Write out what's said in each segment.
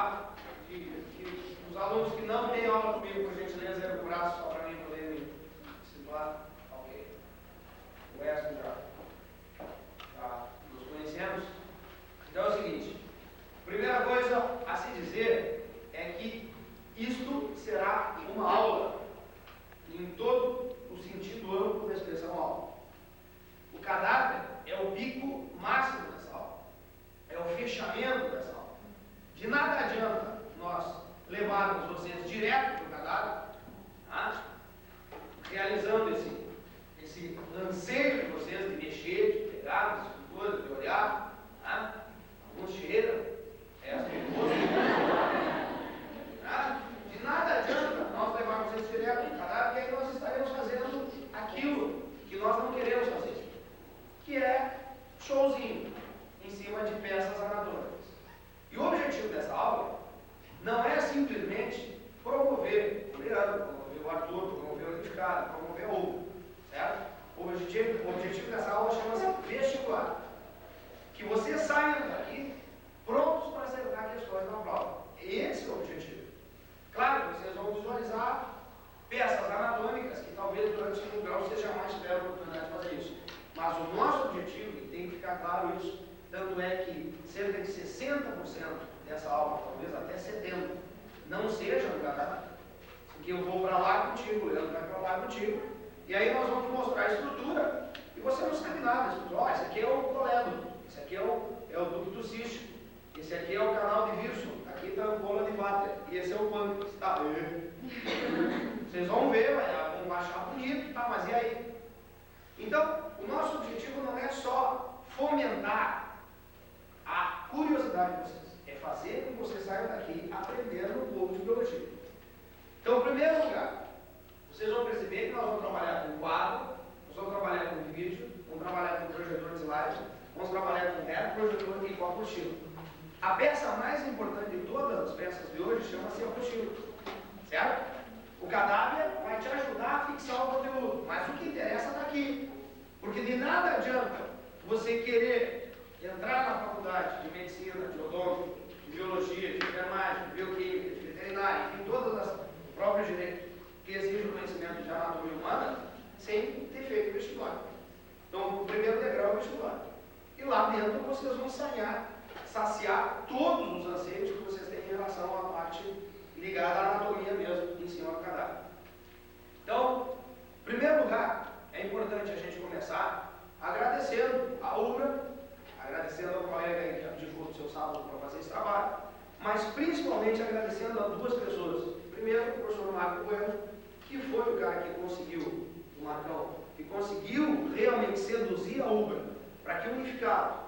tá? Os alunos que não têm aula comigo, por gentileza, ergue o braço só para mim poder me situar. Ok. O resto já nos conhecemos. Então é o seguinte: primeira coisa a se dizer é que isto será uma aula em todo o sentido amplo da expressão aula. O cadáver é o pico máximo dessa aula, é o fechamento dessa aula. De nada adianta nós levarmos vocês direto para o cadáver, tá? Realizando esse anseio de vocês de mexer, de pegar nas esculturas, de olhar, tá? Alguns cheiram, essa é tá? De nada adianta nós levarmos vocês direto para o cadáver, porque aí nós estaremos fazendo aquilo que nós não queremos fazer, que é showzinho em cima de peças anatômicas. E o objetivo dessa aula não é simplesmente promover o Leandro, promover o Arthur, promover o Edificado, promover o Hugo, certo? O objetivo dessa aula chama-se vestibular. Que vocês saiam daqui prontos para acertar questões na prova. Esse é o objetivo. Claro que vocês vão visualizar peças anatômicas que talvez durante o segundo grau vocês jamais tiveram a oportunidade de fazer isso. Mas o nosso objetivo, e tem que ficar claro isso, tanto é que cerca de 60% dessa aula, talvez até 70%, não seja no cadáver, porque eu vou para lá contigo, o Leandro vai para lá contigo, e aí nós vamos mostrar a estrutura, e você não sabe nada. Esse aqui é o colédono, esse aqui é o ducto cístico, esse aqui é o canal de Wilson, aqui está a ampola de Vater, e esse é o pâncreas. Tá? Vocês vão ver, vão achar bonito, tá? Mas e aí? Então, o nosso objetivo não é só fomentar a curiosidade de vocês, é fazer com que vocês saiam daqui aprendendo um pouco de biologia. Então, em primeiro lugar, vocês vão perceber que nós vamos trabalhar com quadro, nós vamos trabalhar com vídeo, vamos trabalhar com projetor de slide, vamos trabalhar com reto, projetor e com apostila. A peça mais importante de todas as peças de hoje chama-se apostila, certo? O cadáver vai te ajudar a fixar o conteúdo, mas o que interessa está aqui. Porque de nada adianta você querer entrar na faculdade de medicina, de odonto, de biologia, de enfermagem, de bioquímica, de veterinária, enfim, todas as próprias direitos que exigem o conhecimento de anatomia humana, sem ter feito o vestibular. Então, o primeiro degrau é o vestibular. E lá dentro vocês vão saciar todos os anseios que vocês têm em relação à parte ligada à anatomia mesmo, em cima do cadáver. Então, em primeiro lugar, é importante a gente começar agradecendo a UBRA, agradecendo ao colega que abdicou do seu sábado para fazer esse trabalho, mas principalmente agradecendo a duas pessoas. Primeiro, o professor Marco Bueno, que foi o cara que conseguiu, o Marcão, que conseguiu realmente seduzir a UBRA para que o Unificado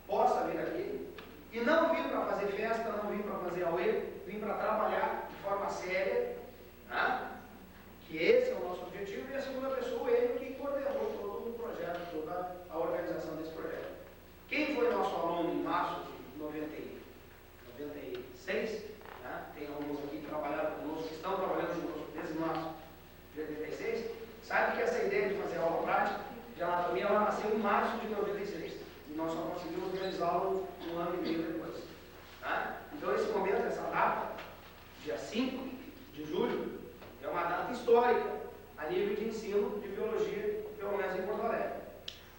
possa vir aqui e não vir para fazer festa, não vir para fazer auê, vir para trabalhar de forma séria, né? Que esse é o nosso objetivo. E a segunda pessoa, ele que coordenou todo o projeto, toda a organização desse projeto. Quem foi nosso aluno em março de 96, né? Tem alguns aqui que trabalharam conosco, que estão trabalhando conosco desde março de 86, sabe que essa ideia de fazer aula prática de anatomia, ela nasceu em março de 96. E nós só conseguimos realizá-lo um ano e meio depois. Tá? Então, esse momento, essa data, dia 5 de julho, é uma data histórica a nível de ensino de biologia, pelo menos em Porto Alegre.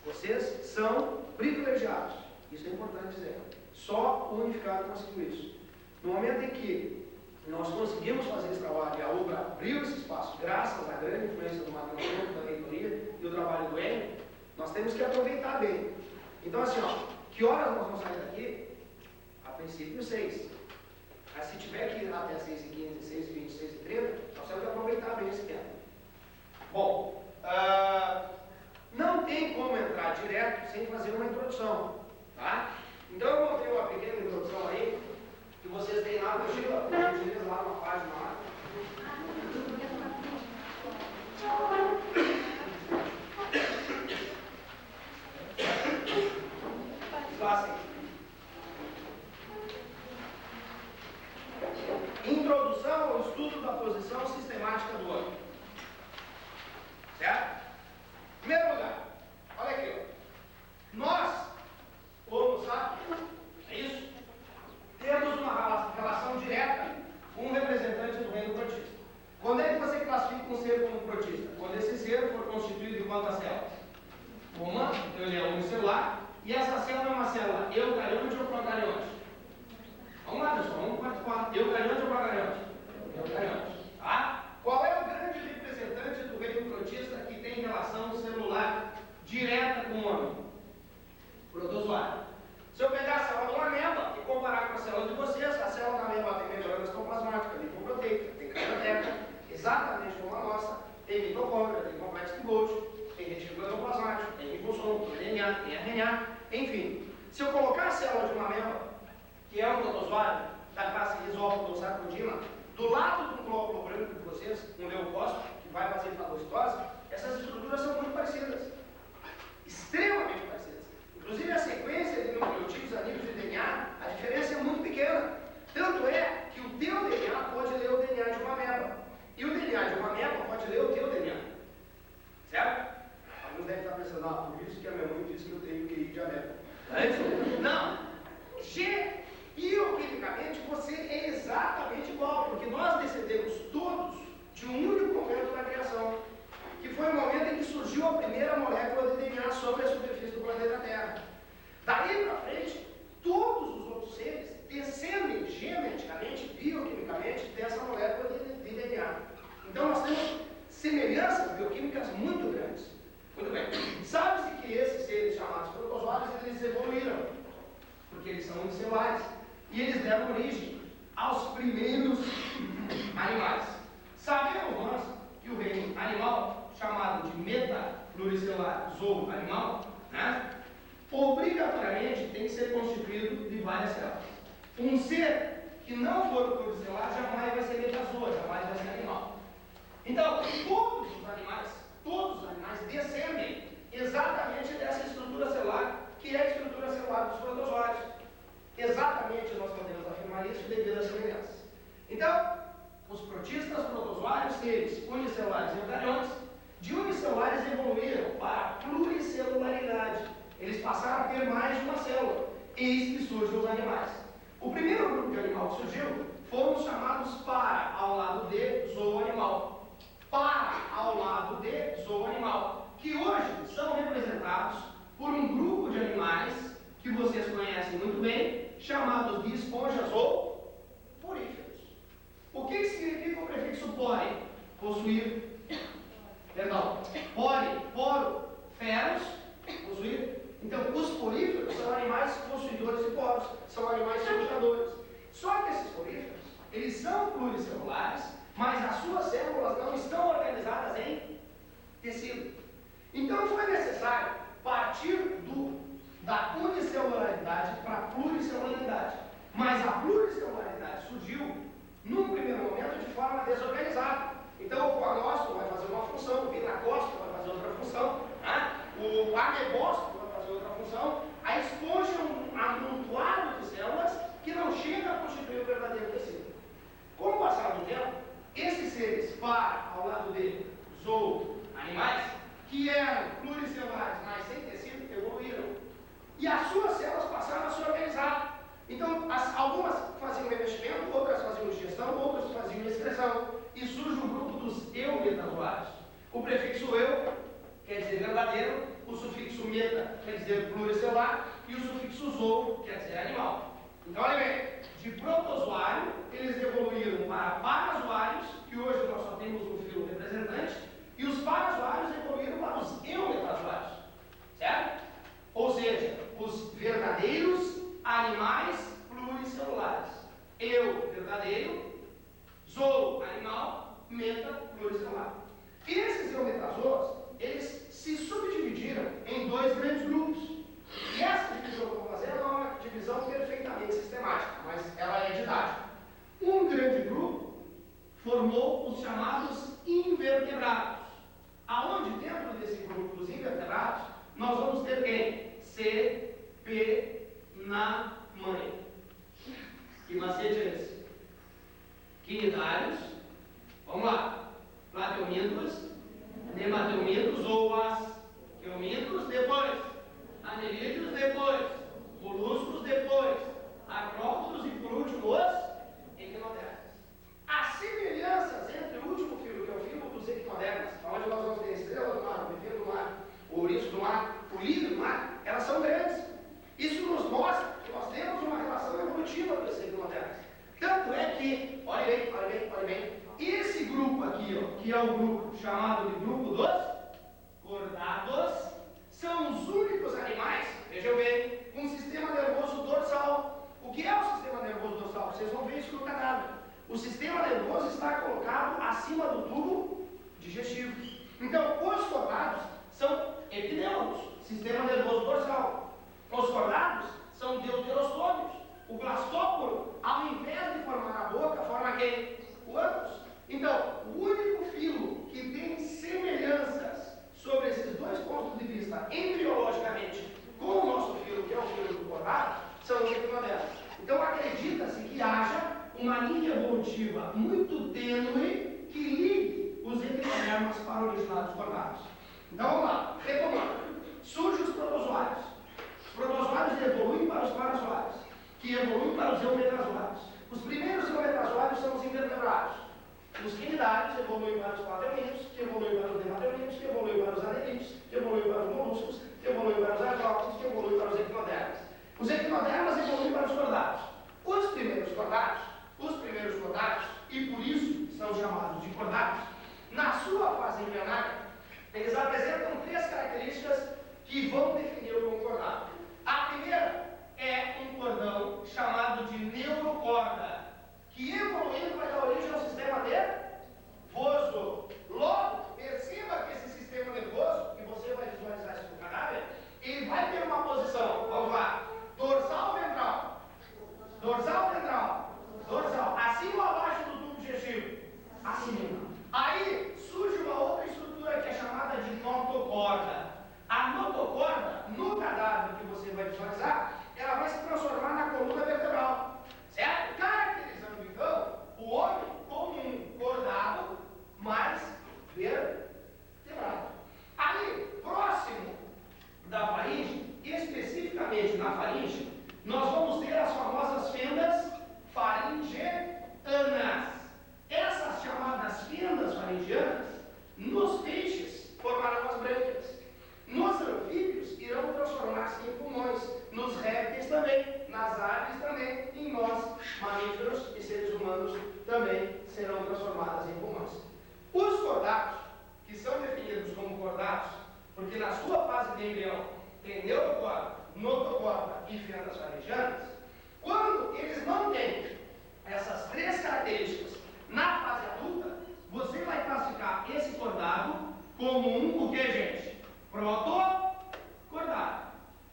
Vocês são privilegiados, isso é importante dizer. Só o Unificado conseguiu isso. No momento em que nós conseguimos fazer esse trabalho e a UBRA abriu esse espaço, graças à grande influência do Matheus, da reitoria e do trabalho do Enio, nós temos que aproveitar bem. Então, assim, ó, que horas nós vamos sair daqui? A princípio, 6. Mas se tiver que ir até 6h15, 6h20, 6h30, nós temos que aproveitar bem esse tempo. Bom, não tem como entrar direto sem fazer uma introdução, tá? Então eu montei uma pequena introdução aí, que vocês têm lá, por gentileza, lá numa página lá. Classe. Introdução ao estudo da posição sistemática do ângulo. Certo? Em primeiro lugar, olha aqui, ó. Nós, como sabe, é isso? Temos uma relação direta semelhanças bioquímicas muito grandes. Muito bem. Sabe-se que esses seres chamados protozoários, eles evoluíram, porque eles são unicelulares, e eles deram origem aos primeiros animais. Sabemos nós que o reino animal, chamado de metapluricelular zoo animal, né, obrigatoriamente tem que ser constituído de várias células. Um ser que não for pluricelular jamais vai ser metazoa, jamais vai ser animal. Então, todos os animais descendem exatamente dessa estrutura celular, que é a estrutura celular dos protozoários. Exatamente nós podemos afirmar isso devido às semelhanças. Então, os protistas, protozoários, seres unicelulares e eucariontes, de unicelulares evoluíram para a pluricelularidade. Eles passaram a ter mais de uma célula. Eis que surgem os animais. O primeiro grupo de animal que surgiu foram os chamados para, ao lado de zooanimal. Para, ao lado de zooanimal, que hoje são representados por um grupo de animais que vocês conhecem muito bem, chamados de esponjas ou poríferos. O que significa o prefixo pore? Possuir. Perdão. Pore, poro, feros, possuir. Então, os poríferos são animais possuidores de poros, são animais sujetadores. Só que esses poríferos, eles são pluricelulares, mas as suas células não estão organizadas em tecido. Então, foi necessário partir da unicelularidade para a pluricelularidade. Mas a pluricelularidade surgiu, num primeiro momento, de forma desorganizada. Então, o coagócito vai fazer uma função, o vinacócito vai fazer outra função, né? O amebócito vai fazer outra função, a esponja é um amontoado de células que não chega a constituir o verdadeiro tecido. Com o passar do tempo, esses seres, para, ao lado de animais, que eram pluricelulares, mas sem tecido, evoluíram. E as suas células passaram a se organizar. Então, algumas faziam revestimento, outras faziam digestão, outras faziam excreção. E surge o grupo dos eumetazoários. O prefixo eu quer dizer verdadeiro, o sufixo meta quer dizer pluricelular e o sufixo zoo quer dizer animal. Então, olha bem, de protozoário, eles evoluíram para parazoários, que hoje nós só temos um filo representante, e os parazoários evoluíram para os eumetazoários, certo? Ou seja, os verdadeiros animais pluricelulares. Eu, verdadeiro, zoo, animal, meta, pluricelular. E esses eumetazoas, eles se subdividiram em dois grandes grupos. E essa divisão que eu vou fazer não é uma divisão perfeitamente sistemática, mas ela é didática. Um grande grupo formou os chamados invertebrados. Aonde dentro desse grupo dos invertebrados, nós vamos ter quem? C, P, na mãe. Que macete é esse? Quinidários, vamos lá, plateumintos, nemateumintos ou asqueumintos depois, anelídeos depois, moluscos depois, artrópodos e por último os equinodermas. As semelhanças entre o último filo, que é o filo dos equinodermas, onde nós vamos ter a estrela do mar, o bebê do mar, o ouriço do mar, o lírio do mar, elas são grandes. Isso nos mostra que nós temos uma relação evolutiva com esses equinodermas. Tanto é que, olha bem, esse grupo aqui, ó, que é o grupo chamado de grupo dos cordados, são os únicos animais, vejam bem, com sistema nervoso dorsal. O que é o sistema nervoso dorsal? Vocês vão ver isso no cadáver. O sistema nervoso está colocado acima do tubo digestivo. Então, os cordados são epidêmicos, sistema nervoso dorsal. Os cordados são deuterostômios. O blastóporo, ao invés de formar a boca, forma quem? O ânus. Então, o único filo que tem semelhanças sobre esses dois pontos de vista embriologicamente com o nosso filo, que é o filo do cordado, são os equinodermas. Então, acredita-se que haja uma linha evolutiva muito tênue que ligue os equinodermas para o original dos cordados. Então, vamos lá, retomando. Surgem os protozoários. Os protozoários evoluem para os parazoários, que evoluem para os eumetazoários. Os primeiros eumetazoários são os invertebrados. Os quinidários evoluem para os plateumintos, que evoluem para os nemateumintos, que evoluem para os anelídeos, que evoluem para os moluscos, que evoluem para os artrópodes, que evoluem para os equinodermas. Os equinodermas evoluem para os cordados. Os primeiros cordados, e por isso são chamados de cordados, Na sua fase embrionária, eles apresentam 3 características que vão definir o concordado. A primeira é um cordão chamado de neurocorda, que evoluindo vai dar origem ao sistema nervoso. Logo, perceba que esse sistema nervoso, que você vai visualizar isso no cadáver, ele vai ter uma posição, vamos lá, dorsal ventral, dorsal ventral, dorsal, acima ou abaixo do tubo digestivo? Acima. Aí surge uma outra estrutura que é chamada de notocorda. A notocorda, no cadáver que você vai visualizar, ela vai se transformar na coluna vertebral, certo? Caracterizando então o homem como um cordado mais vertebrado. Aí, próximo da faringe, especificamente na faringe, nós vamos ter as famosas fendas faringianas. Essas chamadas fendas faringianas, nos peixes, formarão as brânquias. Nos anfíbios, irão transformar-se em pulmões. Nos répteis também, nas aves também, em nós, mamíferos e seres humanos, também serão transformadas em pulmões. Os cordados, que são definidos como cordados, porque na sua fase de embrião tem neurocorda, notocorda e fendas faringianas, quando eles não têm essas 3 características na fase adulta, você vai classificar esse cordado como um, o que, gente? Protocordado.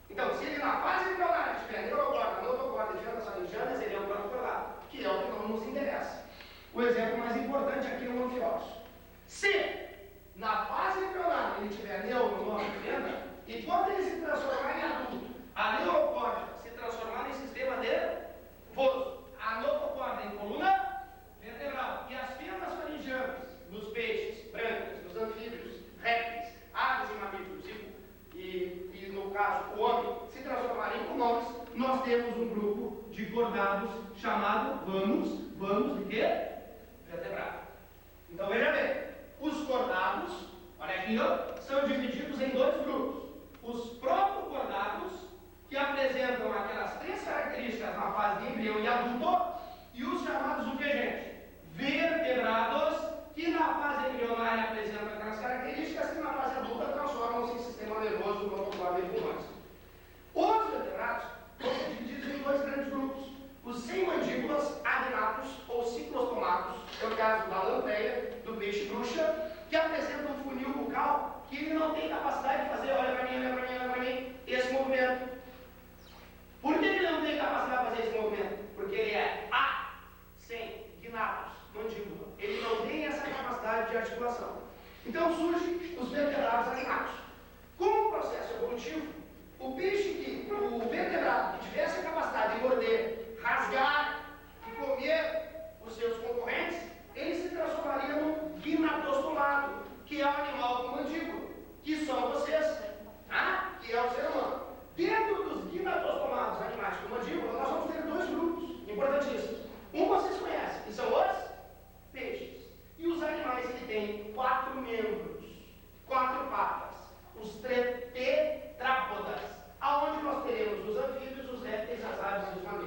Então, se ele na fase embrionária tiver neurocorda, notocorda e fendas faringianas, ele é um protocordado, que é o que não nos interessa. O exemplo mais importante aqui é o anfióxio. Se na fase embrionária ele tiver neuro, e fenda, e quando ele se transformar em adulto, a neurocorda se transformar em sistema nervoso, a notocorda em coluna vertebral e as fendas faringianas nos peixes, brânquias, nos anfíbios, répteis, aves e mamíferos e no caso o homem se transformarem em pulmões, nós temos um grupo de cordados chamado vamos de quê? Vertebrado. Então veja bem, os cordados, olha aqui, ó, são divididos em 2 grupos. Os protocordados, que apresentam aquelas 3 características na fase de embrião e adulto, e os chamados o que, gente? Vertebrados, que na fase embrionária apresentam aquelas características que na fase adulta transformam-se em sistema nervoso, notocorda e pulmões. Os vertebrados vão ser divididos em 2 grandes grupos. Os sem mandíbulas, adinatos ou ciclostomatos, é o caso da lampreia, do peixe bruxa, que apresenta um funil bucal que ele não tem capacidade de fazer, olha para mim, esse movimento. Por que ele não tem capacidade de fazer esse movimento? Porque ele é sem gnatos, mandíbula. Ele não tem essa capacidade de articulação. Então surgem os vertebrados adinatos. Como um processo evolutivo, o vertebrado que tivesse a capacidade de morder, rasgar e comer os seus concorrentes, ele se transformaria num gnatostomado, que é um animal com mandíbula, que são vocês, que é o ser humano. Dentro dos gnatostomados, animais com mandíbula, nós vamos ter 2 grupos importantíssimos. Um vocês conhecem, que são os peixes. E os animais que têm 4 membros, 4 patas, os tetrápodas, aonde nós teremos os anfíbios, os répteis, as aves e os mamíferos.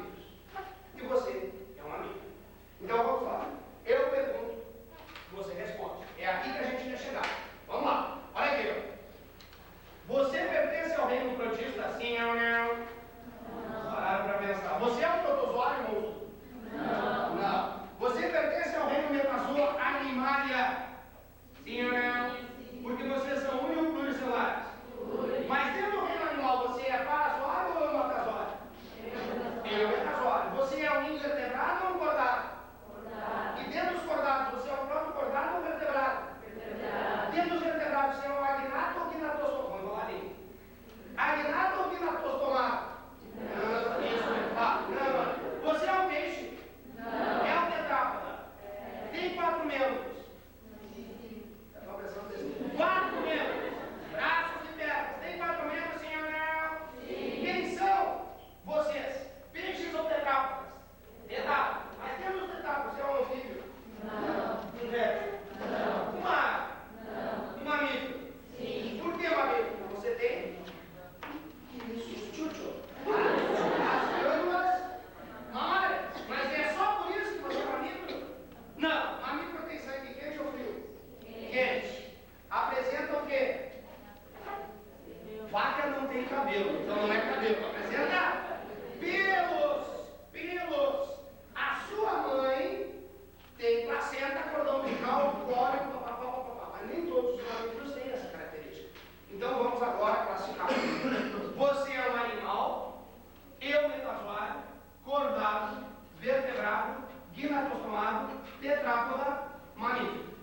inacostumado, tetrápoda, mamífero.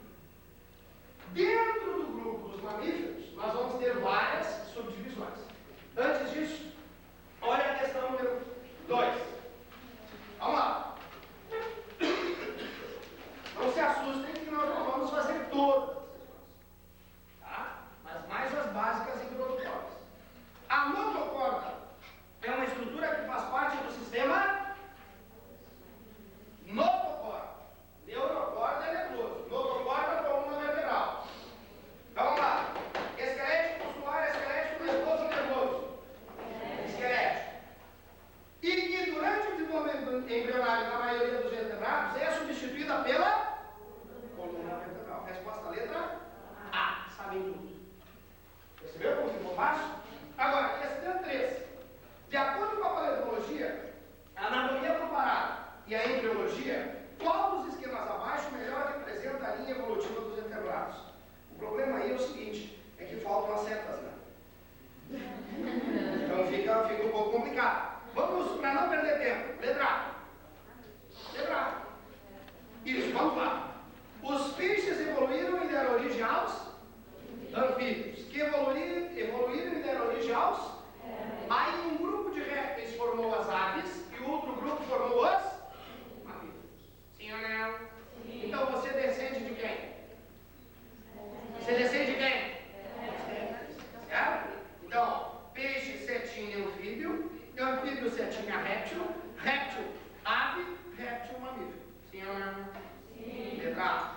Dentro do grupo dos mamíferos, nós vamos ter várias subdivisões. Antes disso, olha a questão número 2. Vamos lá. Não se assustem que nós não vamos fazer todas as questões, tá? Mas mais as básicas introdutórias. A notocorda é uma estrutura que faz parte do sistema notocorda. Neurocorda é nervoso. Notocorda coluna vertebral. Vamos lá. Esquelético muscular, esquelético nervoso, nervoso. Esquelético. E que durante o desenvolvimento embrionário da maioria dos vertebrados é substituída pela coluna vertebral. Resposta à letra A. Sabem tudo. Percebeu como ficou fácil? Agora, questão 3. De acordo com a paleontologia, a anatomia comparada e a embriologia, qual dos esquemas abaixo melhor representa a linha evolutiva dos vertebrados? O problema aí é o seguinte, é que faltam as setas, né? Então fica um pouco complicado. Vamos, para não perder tempo, letra A. Letra A. Isso, vamos lá. Os peixes evoluíram e deram origem aos anfíbios, que evoluíram e deram origem aos. Aí um grupo de répteis formou as aves e o outro grupo formou os mamíferos. Sim ou não? Sim. Então você descende de quem? Você descende de quem? Certo? Então, peixe, setinha, anfíbio, anfíbio, setinha, réptil, réptil, ave, réptil, mamífero. Sim ou não? Sim. Letra A.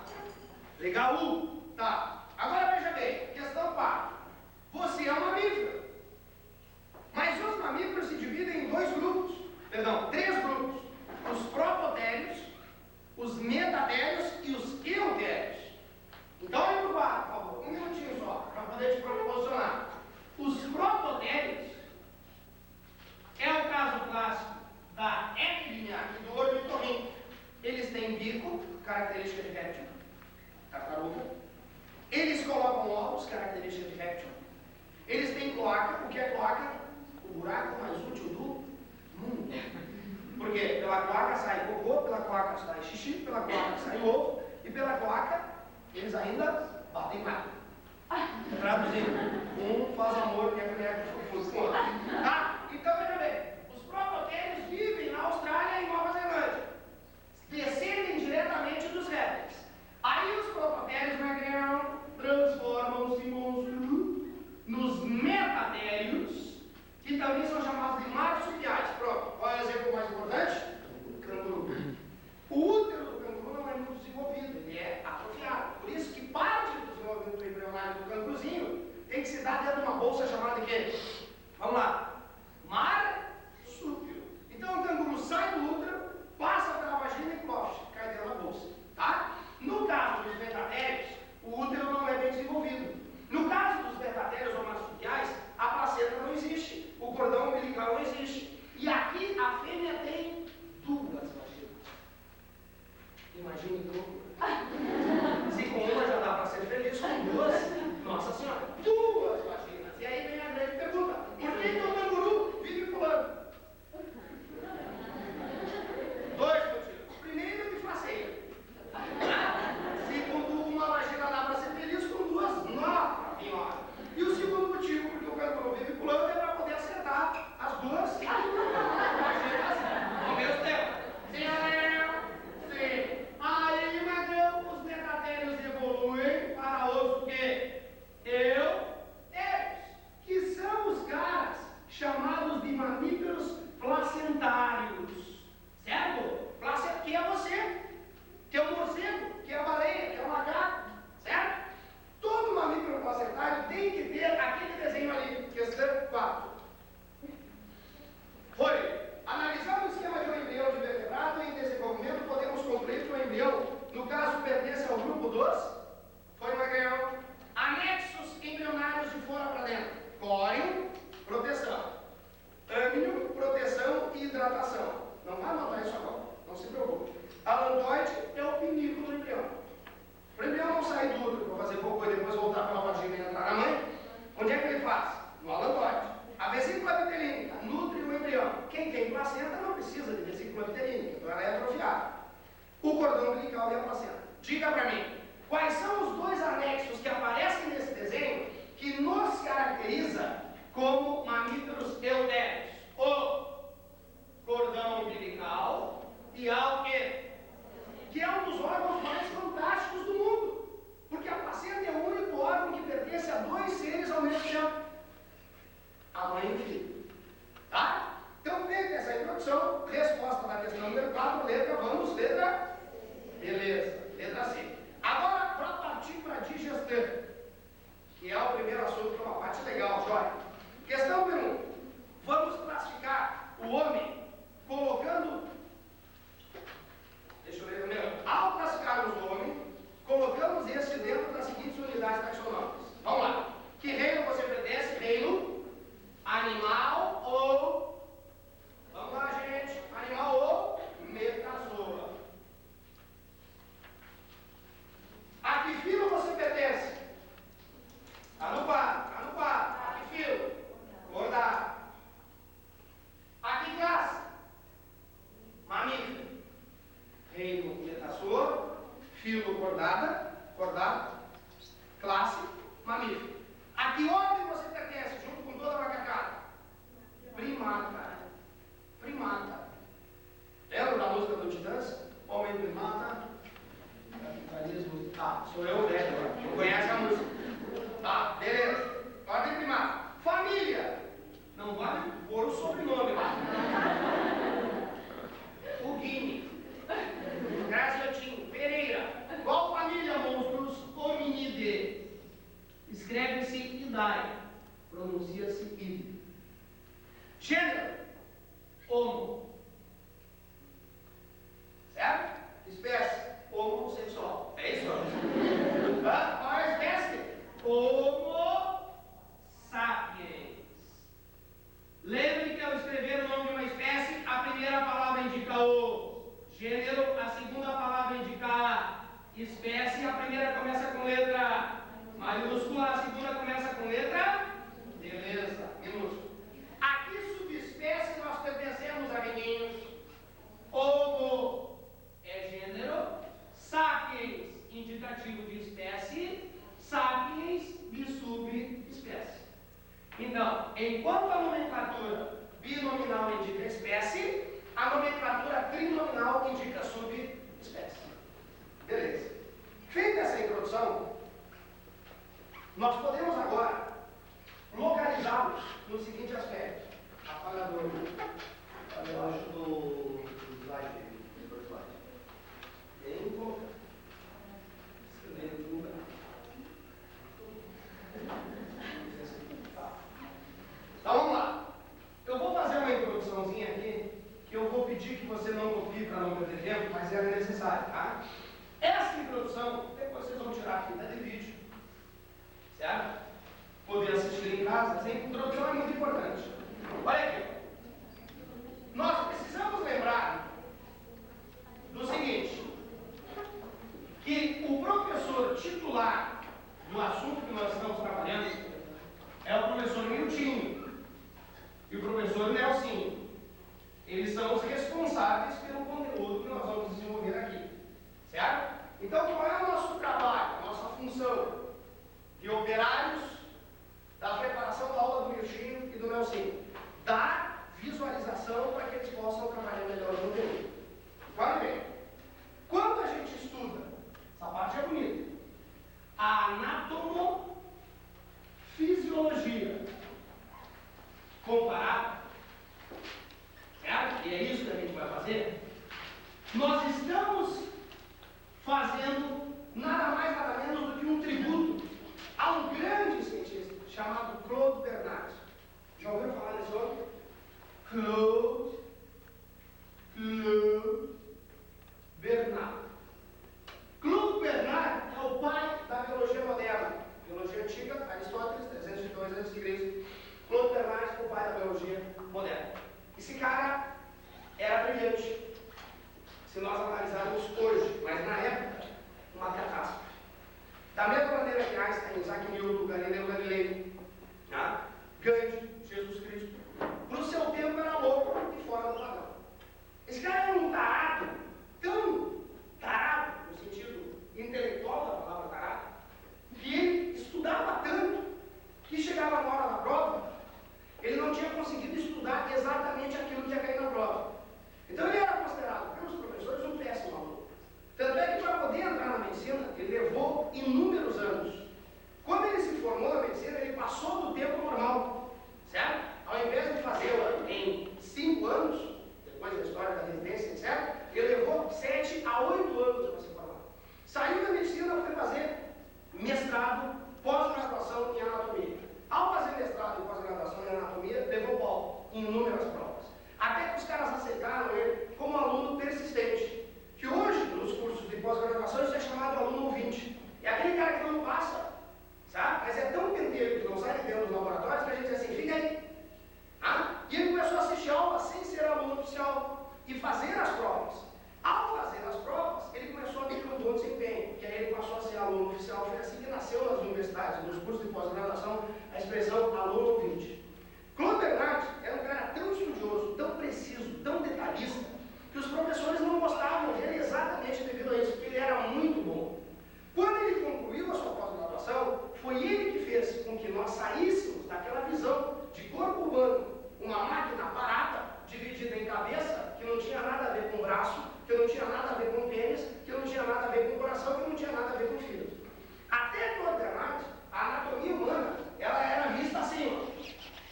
Legal? Tá. Agora veja bem, questão 4. Você é um mamífero. Mas os mamíferos se dividem em três grupos. Os prototérios, os metatérios e os eutérios. Então, olha para o quadro, por favor. Um minutinho só, para poder te proporcionar. Os prototérios é o caso clássico da equilinha e do ornitorrinco. Eles têm bico, característica de réptil, tartaruga. Eles colocam ovos, característica de réptil. Eles têm cloaca. O que é cloaca? O buraco mais útil do mundo. Porque pela cloaca sai cocô, pela cloaca sai xixi, pela cloaca sai ovo, e pela cloaca eles ainda batem mato. Traduzindo, um faz amor, que é mulher com o outro. Tá? Então veja bem, os prototérios vivem na Austrália e Nova Zelândia. Descendem diretamente dos répteis. Aí os prototérios magrão transformam-se nos metatérios, que também são chamados de marsupiais. Pronto, qual é o exemplo mais importante? O canguru. O útero do canguru não é muito desenvolvido, ele é atrofiado. Por isso que parte do desenvolvimento embrionário do canguruzinho tem que se dar dentro de uma bolsa chamada de quê? Vamos lá. Marsúpio. Então o canguru sai do útero, passa pela vagina e plof, cai dentro da bolsa. Tá? No caso dos metatérios, o útero não é bem desenvolvido. No caso dos metatérios ou marsupiais, a placenta não existe, o cordão umbilical não existe. E aqui a fêmea tem duas vaginas. Imagine que loucura. Se com uma já dá para ser feliz, com duas, nossa senhora, duas vaginas. E aí vem a grande pergunta: por que o canguru vive pulando? 2 motivos. Primeiro, disfarceia. Segundo, uma vagina dá para ser feliz, com duas, não, senhora. E o segundo motivo, porque o canguru vive pulando, é para poder acertar as duas vaginas ao mesmo tempo. Sim. Aí, Magrão, umbilical e a placenta. Diga para mim, quais são os dois anexos que aparecem nesse desenho que nos caracteriza como mamíferos eutérios? O cordão umbilical e algo que é um dos órgãos mais fantásticos do mundo, porque a placenta é o único órgão que pertence a dois seres ao mesmo tempo, a mãe e o filho. Tá? Então, feita essa introdução, resposta da questão número 4, letra, vamos, letra? Beleza, letra C. Agora, para partir para a digestão, que é o primeiro assunto, que é uma parte legal, joia. Questão número 1. Vamos classificar o homem colocando... Deixa eu ler primeiro. Ao classificarmos o homem, colocamos esse dentro das seguintes unidades taxonômicas. Vamos lá. Que reino você pertence? Reino animal ou... Vamos lá, gente. Animal ou metazoa. A que filo você pertence? Tá no par. A que filo? Chordata. A que classe? Mamífero. Reino metazoa, filo chordata, classe mamífero. A que ordem você pertence, junto com toda a macacada? Primata. Lembra da música do Titãs? Homem primata, capitalismo. Tá, sou eu, né? Não conhece a música. Tá, beleza. Ordem primata. Família. Não vale pôr o sobrenome lá. O Guine. Graciotinho, Pereira. Qual família, monstros? Hominide. Escreve-se Idai. Pronuncia-se I. Gênero. Homo. Certo? Espécie. Homossexual. É isso? Qual é a espécie? Homo sapiens. Lembre que ao escrever o nome de uma espécie, a primeira palavra indica o gênero, a segunda palavra indica a espécie, a primeira começa com letra maiúscula, a segunda começa com letra, beleza, minúscula. A que subespécie nós pertencemos, amiguinhos? Homo é gênero, sapiens, indicativo de espécie, sapiens de subespécie. Então, enquanto a nomenclatura binominal indica espécie, a nomenclatura trinominal indica subespécie. Beleza. Feita essa introdução, nós podemos agora localizá-los no seguinte aspecto. Apagador. Eu acho do slide. Bem colocado. Escrevendo no lugar. Então vamos lá. Eu vou fazer uma introduçãozinha aqui, que eu vou pedir que você não copie para não perder tempo, mas é necessário, tá? Essa introdução, depois vocês vão tirar aqui de vídeo, certo? Poder assistir em casa, essa introdução é muito importante. Olha aqui. Nós precisamos lembrar do seguinte, que o professor titular do assunto que nós estamos trabalhando é o professor Miltinho e o professor Nelsinho. Eles são os responsáveis pelo conteúdo que nós vamos desenvolver aqui. Certo? Então, qual é o nosso trabalho, a nossa função de operários da preparação da aula do Miltinho e do Nelsinho? Dar visualização para que eles possam trabalhar melhor o conteúdo. Agora bem, quando a gente estuda, essa parte é bonita, a anatomofisiologia comparada, certo? E é isso que a gente vai fazer. Nós estamos fazendo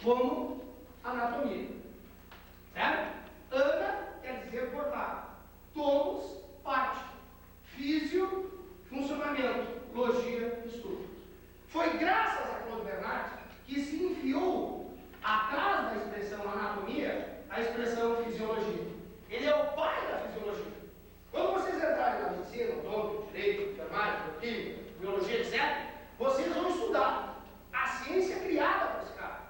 como anatomia. Certo? Ana quer dizer cortar. Tomos, parte. Físio, funcionamento. Logia, estudo. Foi graças a Claude Bernard que se enfiou atrás da expressão anatomia a expressão fisiologia. Ele é o pai da fisiologia. Quando vocês entrarem na medicina, odonto, direito, enfermagem, bioquímica, biologia, etc., vocês vão estudar a ciência criada por esse cara.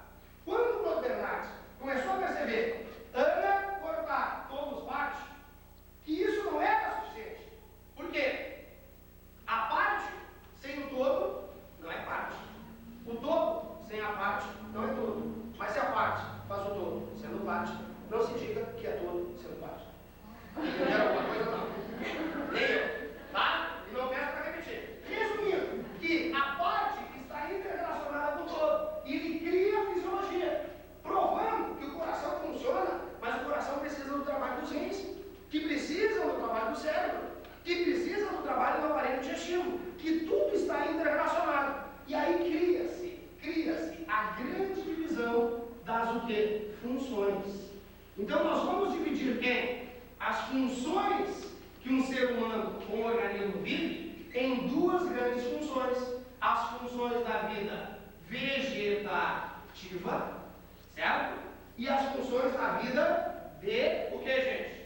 Quando o Claude Bernard começou a perceber Ana cortar, tomos, parte, que isso não era suficiente. Por quê? A parte sem o todo não é parte. O todo sem a parte não é todo. Mas se a parte faz o todo sendo parte, não se diga que é todo sendo parte. Entenderam alguma coisa? Não. Nem eu. Tá? E não peço para repetir. Resumindo, que a parte está interrelacionada com o todo. E ele cria a fisiologia, provando que o coração funciona, mas o coração precisa do trabalho dos rins, que precisam do trabalho do cérebro, que precisam do trabalho do aparelho digestivo, que tudo está interrelacionado. E aí cria-se a grande divisão das o quê? Funções. Então nós vamos dividir quem? As funções que um ser humano ou um organismo vive em duas grandes funções. As funções da vida vegetativa, certo? E as funções da vida de o que, gente?